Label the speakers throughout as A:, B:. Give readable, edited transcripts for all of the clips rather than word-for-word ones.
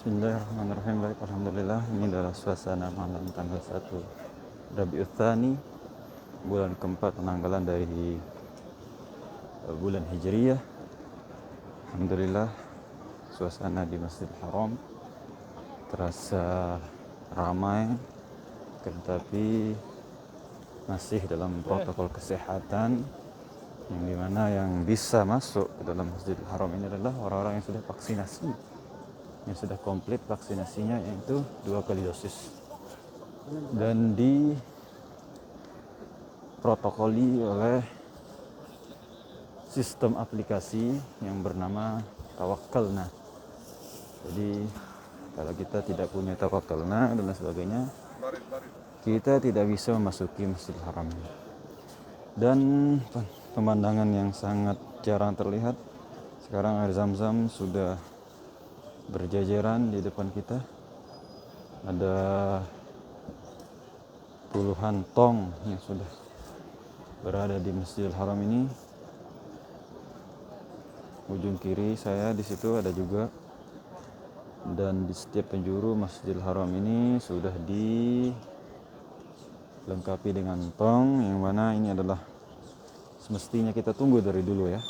A: Bismillahirrahmanirrahim. Baik, alhamdulillah, ini adalah suasana malam tanggal 1 Rabiul Tsani, bulan keempat penanggalan dari bulan Hijriyah. Alhamdulillah, suasana di Masjidil Haram terasa ramai, tetapi masih dalam protokol kesehatan, yang dimana yang bisa masuk ke dalam Masjidil Haram ini adalah orang-orang yang sudah vaksinasi, yang sudah komplit vaksinasinya, yaitu 2 kali dosis, dan diprotokoli oleh sistem aplikasi yang bernama Tawakkalna. Jadi kalau kita tidak punya Tawakkalna dan sebagainya, kita tidak bisa memasuki Masjidil Haram. Dan pemandangan yang sangat jarang terlihat, sekarang air Zam-Zam sudah berjajaran di depan kita. Ada puluhan tong yang sudah berada di Masjidil Haram ini. Ujung kiri saya di situ ada juga, dan di setiap penjuru Masjidil Haram ini sudah dilengkapi dengan tong, yang mana ini adalah semestinya kita tunggu dari dulu ya.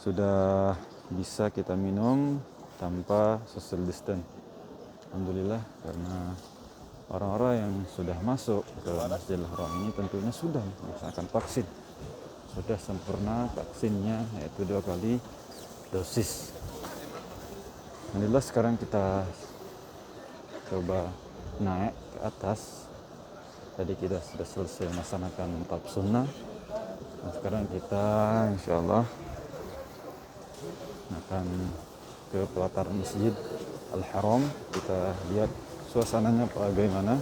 A: Sudah bisa kita minum tanpa social distance. Alhamdulillah, karena orang-orang yang sudah masuk ke Masjidil Haram ini tentunya sudah melaksanakan vaksin, sudah sempurna vaksinnya, yaitu 2 kali dosis. Alhamdulillah, sekarang kita coba naik ke atas. Tadi kita sudah selesai melaksanakan bab sunnah, dan sekarang kita insya Allah akan ke pelataran Masjid Al-Haram. Kita lihat suasananya bagaimana.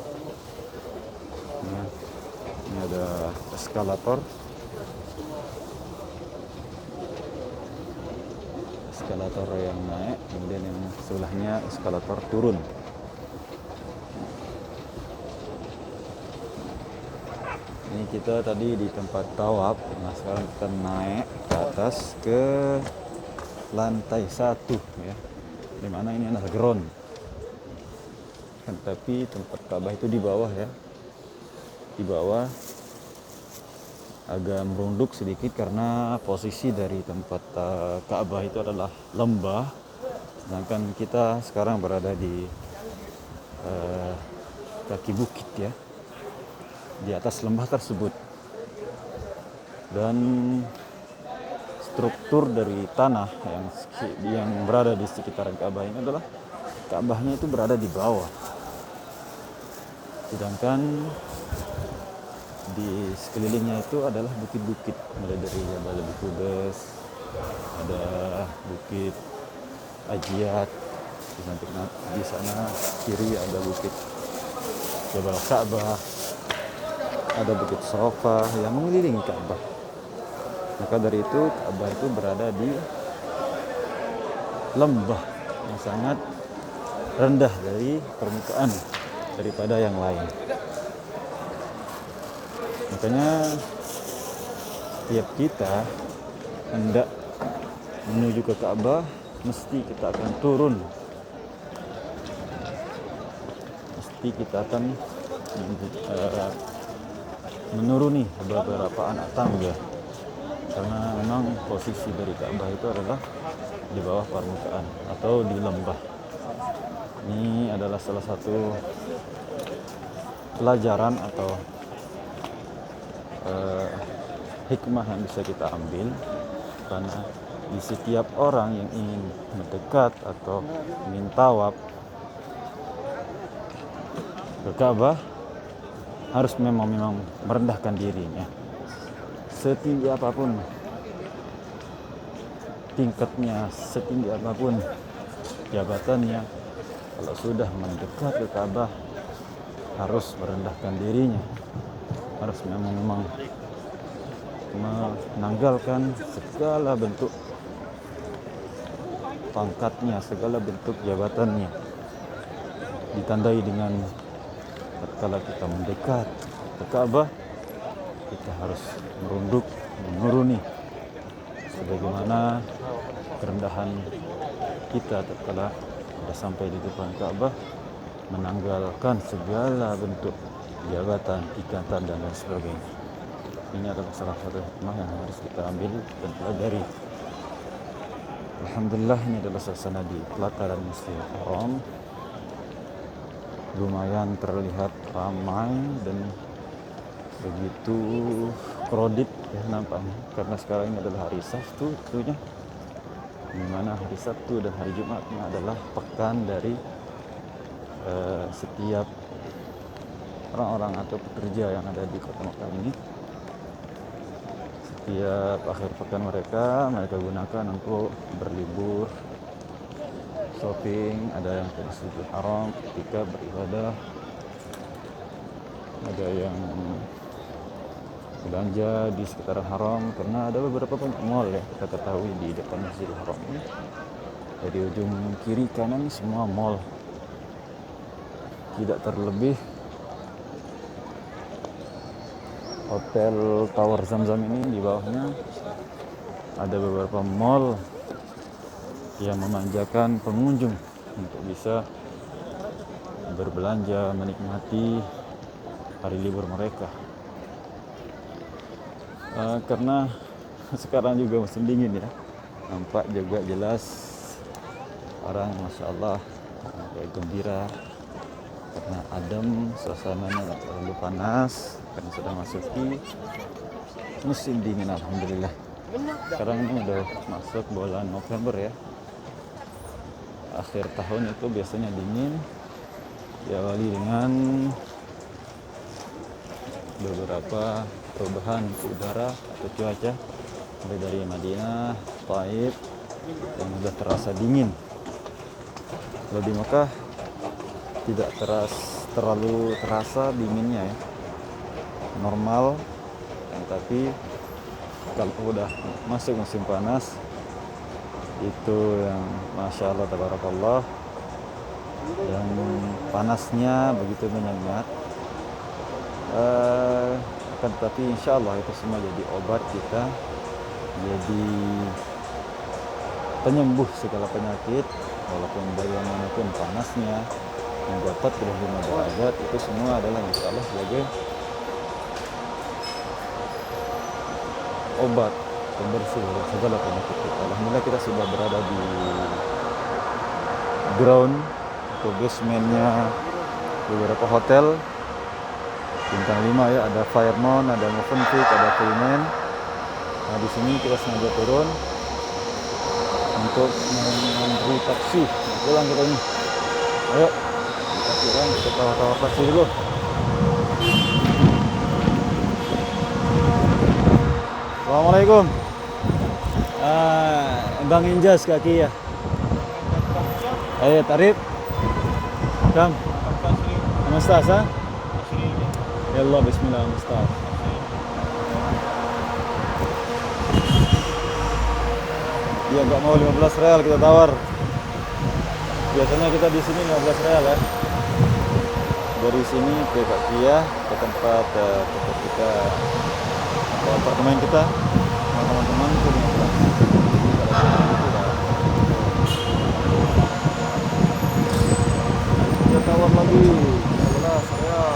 A: Nah, ini ada eskalator yang naik, kemudian yang sebelahnya eskalator turun. Ini kita tadi di tempat tawaf. Nah, sekarang kita naik ke atas ke lantai 1 ya, dimana ini adalah ground, tapi tempat Ka'bah itu di bawah ya. Di bawah agak merunduk sedikit karena posisi dari tempat Ka'bah itu adalah lembah, sedangkan kita sekarang berada di kaki bukit ya, di atas lembah tersebut. Dan struktur dari tanah yang berada di sekitaran Ka'bah ini adalah, Ka'bahnya itu berada di bawah, sedangkan di sekelilingnya itu adalah bukit-bukit, mulai dari Jabal Abi Qubais, ada Bukit Ajiat, di sana kiri ada Bukit Jabal Ka'bah, ada Bukit Sofa yang mengelilingi Ka'bah. Maka dari itu Ka'bah itu berada di lembah yang sangat rendah dari permukaan daripada yang lain. Makanya setiap kita hendak menuju ke Ka'bah, mesti kita akan turun, mesti kita akan menuruni beberapa anak tangga, karena memang posisi dari Ka'bah itu adalah di bawah permukaan atau di lembah. Ini adalah salah satu pelajaran atau hikmah yang bisa kita ambil, karena di setiap orang yang ingin mendekat atau ingin tawaf ke Ka'bah harus memang merendahkan dirinya, setinggi apapun tingkatnya, setinggi apapun jabatannya. Kalau sudah mendekat ke Ka'bah harus merendahkan dirinya, harus memang menanggalkan segala bentuk pangkatnya, segala bentuk jabatannya, ditandai dengan tatkala kita mendekat ke Ka'bah, kita harus merunduk, menuruni sebagaimana kerendahan kita tatkala sudah sampai di depan Ka'bah, menanggalkan segala bentuk jabatan, ikatan dan lain sebagainya. Ini adalah salah satu hikmah yang harus kita ambil dan pelajari. Alhamdulillah, ini adalah suasana di pelataran Masjidil Haram. Lumayan terlihat ramai dan begitu kredit ya nampaknya, karena sekarang ini adalah hari Sabtu tentunya, di mana hari Sabtu dan hari Jumatnya adalah pekan dari setiap orang-orang atau pekerja yang ada di kota Makkah ini. Setiap akhir pekan mereka gunakan untuk berlibur, shopping, ada yang ke Masjidil Haram ketika beribadah, ada yang belanja di sekitaran haram, karena ada beberapa mall ya kita ketahui di depan Masjidil Haram ini. Dari ujung kiri kanan semua mall, tidak terlebih Hotel Tower Zamzam ini di bawahnya ada beberapa mall yang memanjakan pengunjung untuk bisa berbelanja, menikmati hari libur mereka. Karena sekarang juga musim dingin ya, nampak juga jelas orang Masya Allah kayak gembira karena adem, suasananya tidak terlalu panas karena sudah masuki musim dingin. Alhamdulillah, sekarang ini udah masuk bulan November ya, akhir tahun itu biasanya dingin, diawali dengan beberapa perubahan udara atau cuaca, mulai dari Madinah, Taif, yang sudah terasa dingin. Kalau di Mekah tidak terlalu terasa dinginnya ya, normal. Tapi kalau udah masuk musim panas itu yang Masya Allah tabarakallah, yang panasnya begitu menyengat. Akan tetapi insya Allah itu semua jadi obat kita, jadi penyembuh segala penyakit. Walaupun bagaimanapun panasnya hingga 45 derajat, itu semua adalah insya Allah sebagai obat pembersih segala penyakit kita. Alhamdulillah kita sudah berada di ground atau basementnya beberapa hotel bintang 5 ya, ada Fairmont, ada Movenpick, ada Cayman. Nah di sini kita sengaja turun untuk memberi taksi. Nah, pulang kita ini. Ayo kita pulang, kita tawar-tawar taksi dulu. Assalamualaikum. Bang Injas kaki ya. Ayo tarif. Kam. Mustas ha? Yallah bismillah mustas. Dia enggak mau 15 real, kita tawar. Biasanya kita di sini 15 real ya. Dari sini ke Kak Kia, ke tempat kita atau apartemen kita, teman-teman itu 15. Kita tawar lagi 15 real.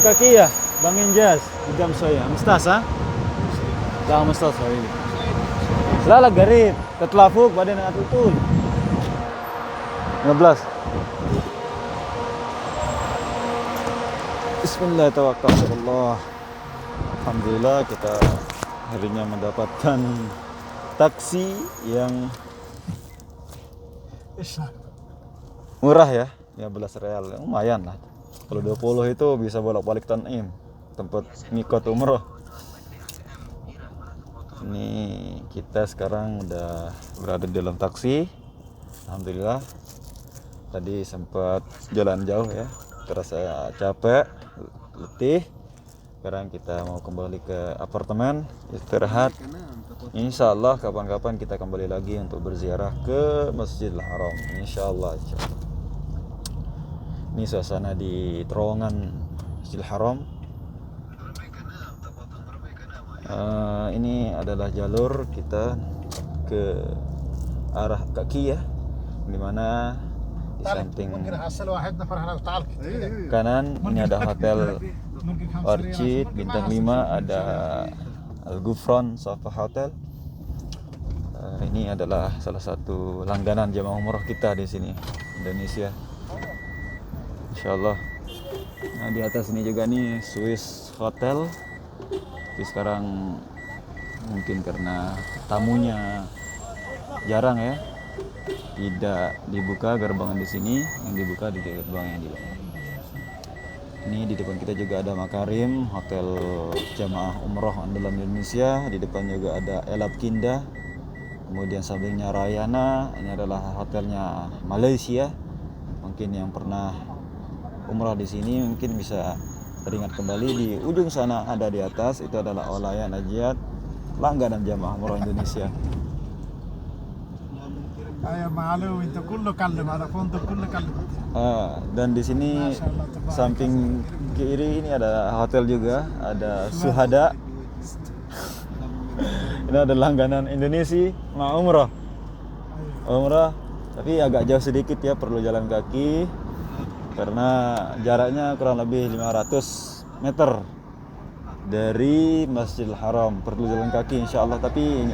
A: Kaki ya, Bang Injas, jam saya. Mustas ha? Dah mustas hari ini. Lala garib, ketlafuk badan atutul. 15. Bismillah tawakkalullah. Alhamdulillah kita akhirnya mendapatkan taksi yang murah ya, 15 real. Lumayan lah. Kalau 20 itu bisa bolak-balik Tanim, tempat mikot umroh. Ini kita sekarang udah berada di dalam taksi. Alhamdulillah. Tadi sempat jalan jauh ya, terasa capek, letih. Sekarang kita mau kembali ke apartemen, istirahat. Insya Allah kapan-kapan kita kembali lagi untuk berziarah ke Masjidil Haram. Insya Allah. Ini suasana di terowongan Masjidil Haram. Ini adalah jalur kita ke arah kaki ya, dimana di samping kanan ini ada hotel Orchid bintang 5, ada Al Ghufran Safa Hotel. Ini adalah salah satu langganan jemaah umroh kita di sini Indonesia, insyaallah. Nah, di atas ini juga nih Swiss Hotel, tapi sekarang mungkin karena tamunya jarang ya, tidak dibuka gerbang di sini, yang dibuka di gerbang yang di belakang. Ini di depan kita juga ada Makarim, hotel jamaah umroh andalan Indonesia. Di depan juga ada Elab Kinda. Kemudian sampingnya Rayana, ini adalah hotelnya Malaysia. Mungkin yang pernah umroh di sini mungkin bisa teringat kembali. Di ujung sana ada di atas, itu adalah Olaya Najiyat, langganan jamaah umroh Indonesia. Dan di sini samping kiri ini ada hotel juga, ada Suhada. Ini ada langganan Indonesia mau umrah, tapi agak jauh sedikit ya, perlu jalan kaki karena jaraknya kurang lebih 500 meter dari Masjidil Haram. Perlu jalan kaki insya Allah, tapi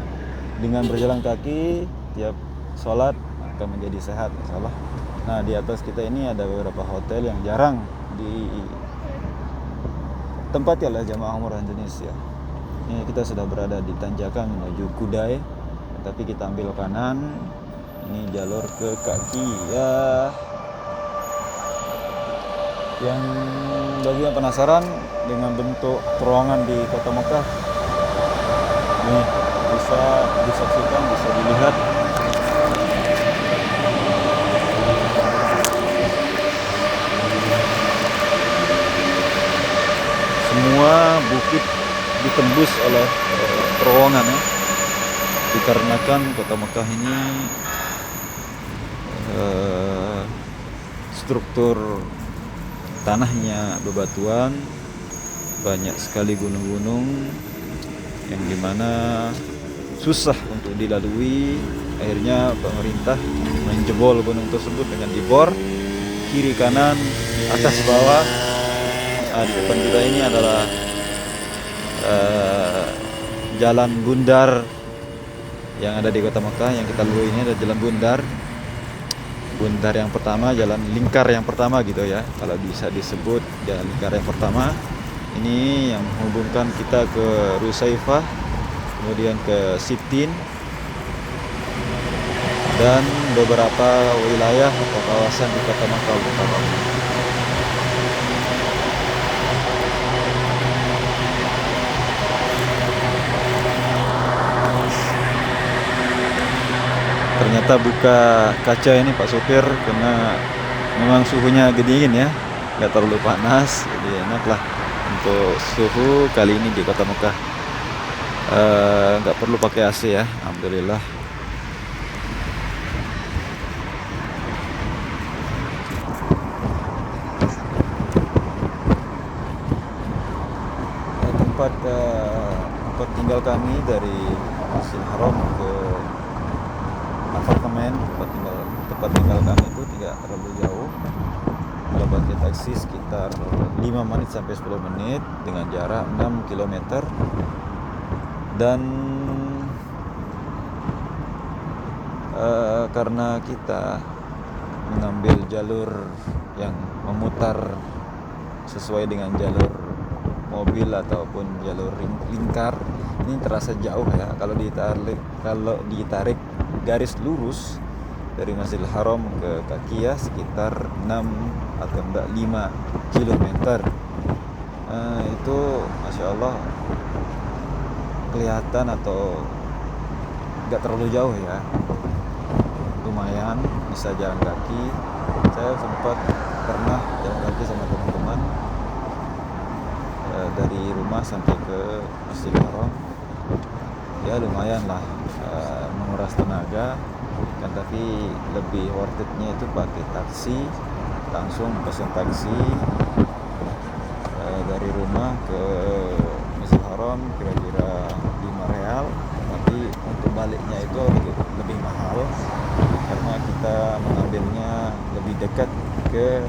A: dengan berjalan kaki tiap sholat akan menjadi sehat insya Allah. Nah, di atas kita ini ada beberapa hotel yang jarang ditempati oleh jamaah umrah Indonesia. Ini kita sudah berada di tanjakan menuju Kudai, tapi kita ambil kanan. Ini jalur ke kaki ya. Yang bagi yang penasaran dengan bentuk terowongan di Kota Mekah, nih bisa disaksikan, bisa dilihat. Semua bukit ditembus oleh terowongan ya, dikarenakan Kota Mekah ini struktur tanahnya bebatuan, banyak sekali gunung-gunung yang dimana susah untuk dilalui. Akhirnya pemerintah menjebol gunung tersebut dengan dibor kiri kanan atas bawah. Nah, di depan kita ini adalah jalan bundar yang ada di Kota Mekah. Yang kita lalui ini adalah jalan bundar yang pertama, jalan lingkar yang pertama gitu ya, kalau bisa disebut jalan lingkar yang pertama. Ini yang menghubungkan kita ke Rusaifah, kemudian ke Sitin, dan beberapa wilayah atau kawasan di Kota Mekah utara. Ternyata buka kaca ini Pak Sopir, karena memang suhunya agak dingin ya, nggak terlalu panas, jadi enaklah untuk suhu kali ini di Kota Mekah. Nggak perlu pakai AC ya, alhamdulillah. Tempat tinggal kami dari Masjidil Haram ke apartemen, tempat tinggal kami itu tidak terlalu jauh. Kalau pakai taksi sekitar 5 menit sampai 10 menit dengan jarak 6 km. Dan karena kita mengambil jalur yang memutar sesuai dengan jalur mobil ataupun jalur lingkar, ini terasa jauh ya. Kalau ditarik garis lurus dari Masjidil Haram ke kaki ya, sekitar 6 atau 5 km. Itu Masya Allah kelihatan atau nggak terlalu jauh ya, lumayan bisa jalan kaki. Saya sempat pernah jalan kaki sama teman-teman dari rumah sampai ke Masjidil Haram ya lumayan lah, menguras tenaga kan, tapi lebih worth it-nya itu pakai taksi, langsung pesan taksi dari rumah ke Masjidil Haram kira-kira 5 real, tapi untuk baliknya itu lebih mahal karena kita mengambilnya lebih dekat ke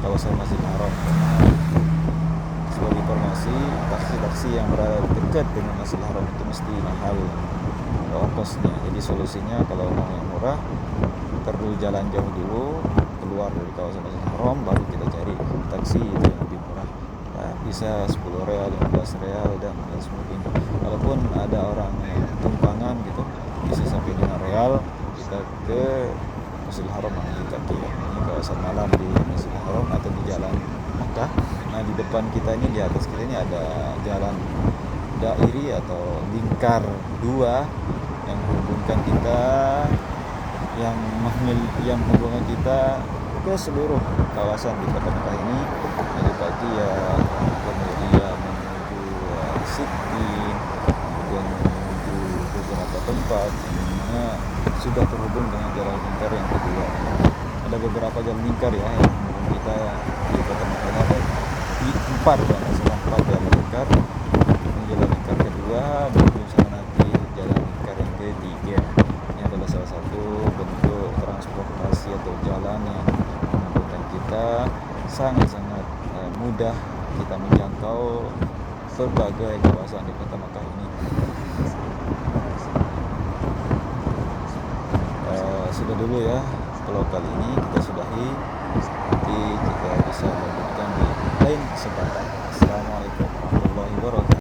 A: kawasan Masjidil Haram. Sebagai informasi, taksi-taksi yang berada dekat dengan Masjidil Haram itu mesti mahal ongkosnya. Jadi solusinya kalau mau yang murah, perlu jalan jauh dulu, keluar dari kawasan Masjidil Haram, baru kita cari taksi itu yang lebih murah. Nah, bisa 10 real, 15 real, dan mungkin. Walaupun ada orang yang tumpangan gitu, bisa sampai 5 real, kita ke Masjidil Haram di kaki ya. Ini kawasan malam di Masjidil Haram atau di Jalan Makkah. Nah, di depan kita ini, di atas kita ini ada jalan dairi atau lingkar 2 yang menghubungkan kita yang menghubungkan kita ke seluruh kawasan di Kota Mekah ini, dari pagi ya, kemudian menuju Sitin, kemudian menuju beberapa tempat yang mana sudah terhubung dengan jalan lingkar yang kedua. Ada beberapa jalan lingkar ya yang menghubung kita di Kota Mekah, ada 4 jalan lingkar. Jalan lingkar kedua menuju sana nanti jalan lingkar yang ketiga. Ini adalah salah satu bentuk transportasi atau jalan yang menghubungkan kita sangat-sangat mudah kita menjangkau berbagai kawasan di Kota Makkah ini. Sudah dulu ya kalau kali ini kita sudahi, nanti kita bisa lanjutkan di lain kesempatan.